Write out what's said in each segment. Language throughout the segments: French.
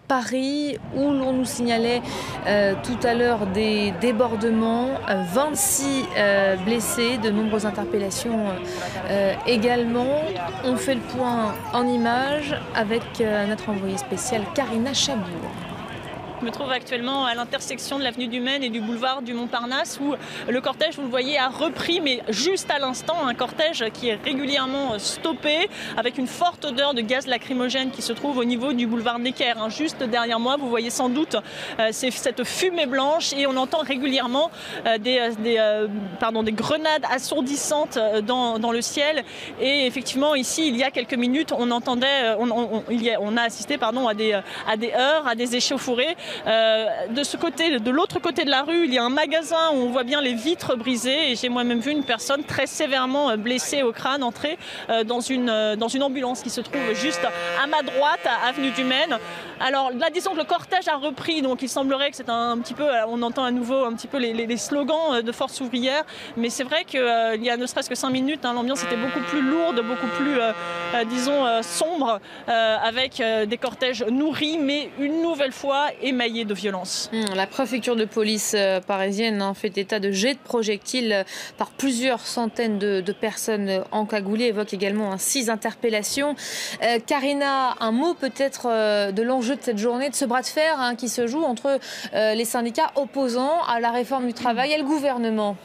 Paris, où l'on nous signalait tout à l'heure des débordements, 26 blessés, de nombreuses interpellations également. On fait le point en images avec notre envoyée spéciale Karina Chabour. Je me trouve actuellement à l'intersection de l'avenue du Maine et du boulevard du Montparnasse où le cortège, vous le voyez, a repris, mais juste à l'instant, un cortège qui est régulièrement stoppé avec une forte odeur de gaz lacrymogène qui se trouve au niveau du boulevard Necker. Juste derrière moi, vous voyez sans doute cette fumée blanche et on entend régulièrement des grenades assourdissantes dans le ciel. Et effectivement, ici, il y a quelques minutes, on a assisté à des heurts, à des échauffourées. De l'autre côté de la rue, il y a un magasin où on voit bien les vitres brisées et j'ai moi-même vu une personne très sévèrement blessée au crâne entrer dans une ambulance qui se trouve juste à ma droite, à avenue du Maine. Alors là, disons que le cortège a repris, donc il semblerait que c'est un petit peu, on entend à nouveau un petit peu les slogans de Force ouvrière, mais c'est vrai qu'il y a ne serait-ce que 5 minutes, l'ambiance était beaucoup plus lourde, beaucoup plus, sombre, avec des cortèges nourris, mais une nouvelle fois émaillés de violence. La préfecture de police parisienne fait état de jets de projectiles par plusieurs centaines de personnes encagoulées, évoque également 6 interpellations. Karina, un mot peut-être de l'enjeu de cette journée, de ce bras de fer qui se joue entre les syndicats opposants à la réforme du travail et le gouvernement.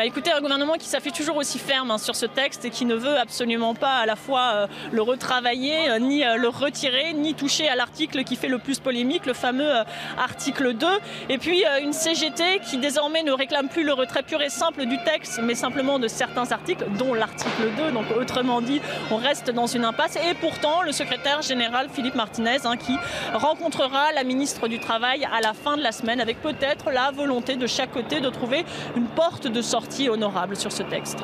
Écoutez, un gouvernement qui s'affiche toujours aussi ferme sur ce texte et qui ne veut absolument pas à la fois le retravailler, ni le retirer, ni toucher à l'article qui fait le plus polémique, le fameux article 2. Et puis une CGT qui désormais ne réclame plus le retrait pur et simple du texte, mais simplement de certains articles, dont l'article 2. Donc autrement dit, on reste dans une impasse. Et pourtant, le secrétaire général Philippe Martinez, qui rencontrera la ministre du Travail à la fin de la semaine, avec peut-être la volonté de chaque côté de trouver une porte de sortie honorable sur ce texte.